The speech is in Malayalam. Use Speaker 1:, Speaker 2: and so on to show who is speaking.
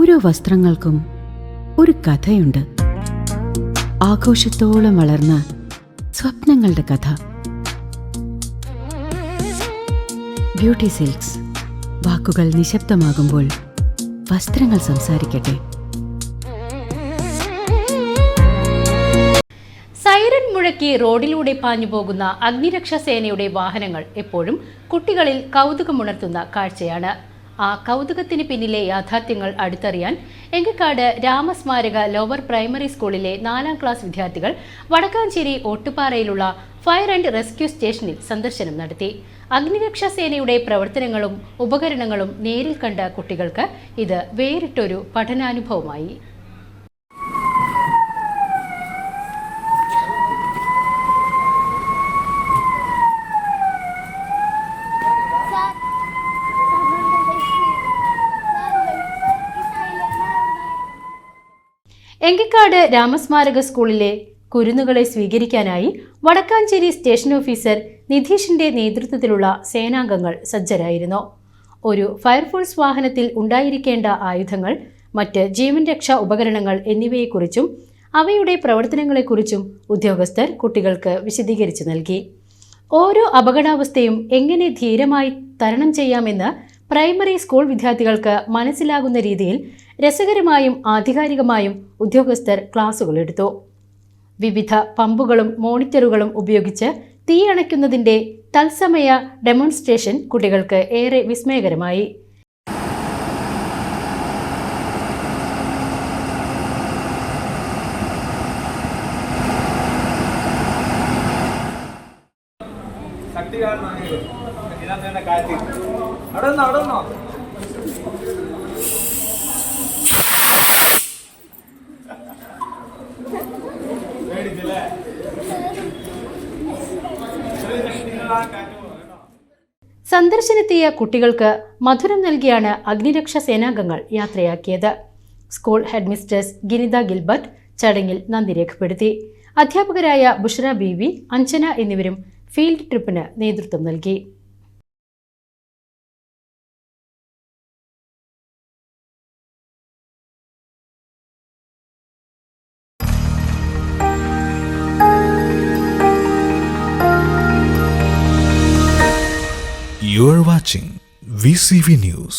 Speaker 1: ഓരോ വസ്ത്രങ്ങൾക്കും ഒരു കഥയുണ്ട്. ആഘോഷത്തോളം വളർന്ന സ്വപ്നങ്ങളുടെ കഥ. Beauty silks. വാക്കുകൾ നിശബ്ദമാകുമ്പോൾ വസ്ത്രങ്ങൾ സംസാരിക്കട്ടെ.
Speaker 2: സൈറൻ മുഴക്കി റോഡിലൂടെ പാഞ്ഞുപോകുന്ന അഗ്നിരക്ഷാസേനയുടെ വാഹനങ്ങൾ എപ്പോഴും കുട്ടികളിൽ കൗതുകമുണർത്തുന്ന കാഴ്ചയാണ്. ആ കൗതുകത്തിന് പിന്നിലെ യാഥാർത്ഥ്യങ്ങൾ അടുത്തറിയാൻ എങ്കക്കാട് രാമസ്മാരക ലോവർ പ്രൈമറി സ്കൂളിലെ 4ാം ക്ലാസ് വിദ്യാർത്ഥികൾ വടക്കാഞ്ചേരി ഓട്ടുപാറയിലുള്ള ഫയർ ആൻഡ് റെസ്ക്യൂ സ്റ്റേഷനിൽ സന്ദർശനം നടത്തി. അഗ്നിരക്ഷാസേനയുടെ പ്രവർത്തനങ്ങളും ഉപകരണങ്ങളും നേരിൽ കണ്ട കുട്ടികൾക്ക് ഇത് വേറിട്ടൊരു പഠനാനുഭവമായി. എങ്കക്കാട് രാമസ്മാരക സ്കൂളിലെ കുരുന്നുകളെ സ്വീകരിക്കാനായി വടക്കാഞ്ചേരി സ്റ്റേഷൻ ഓഫീസർ നിധീഷിന്റെ നേതൃത്വത്തിലുള്ള സേനാംഗങ്ങൾ സജ്ജരായിരുന്നു. ഒരു ഫയർഫോഴ്സ് വാഹനത്തിൽ ഉണ്ടായിരിക്കേണ്ട ആയുധങ്ങൾ, മറ്റ് ജീവൻ രക്ഷാ ഉപകരണങ്ങൾ എന്നിവയെക്കുറിച്ചും അവയുടെ പ്രവർത്തനങ്ങളെക്കുറിച്ചും ഉദ്യോഗസ്ഥർ കുട്ടികൾക്ക് വിശദീകരിച്ചു നൽകി. ഓരോ അപകടാവസ്ഥയും എങ്ങനെ ധീരമായി തരണം ചെയ്യാമെന്ന് പ്രൈമറി സ്കൂൾ വിദ്യാർത്ഥികൾക്ക് മനസ്സിലാകുന്ന രീതിയിൽ രസകരമായും ആധികാരികമായും ഉദ്യോഗസ്ഥർ ക്ലാസുകൾ എടുത്തു. വിവിധ പമ്പുകളും മോണിറ്ററുകളും ഉപയോഗിച്ച് തീയണയ്ക്കുന്നതിന്റെ തത്സമയ ഡെമോൺസ്ട്രേഷൻ കുട്ടികൾക്ക് ഏറെ വിസ്മയകരമായി. സന്ദർശനത്തിയ കുട്ടികൾക്ക് മധുരം നൽകിയാണ് അഗ്നിരക്ഷാ സേനാംഗങ്ങൾ യാത്രയാക്കിയത്. സ്കൂൾ ഹെഡ്മിസ്ട്രസ് ഗിനിത ഗിൽബർട്ട് ചടങ്ങിൽ നന്ദി രേഖപ്പെടുത്തി. അധ്യാപകരായ ബുഷ്ര ബീവി, അഞ്ജന എന്നിവരും ഫീൽഡ് ട്രിപ്പിന് നേതൃത്വം നൽകി.
Speaker 3: You are watching VCV News.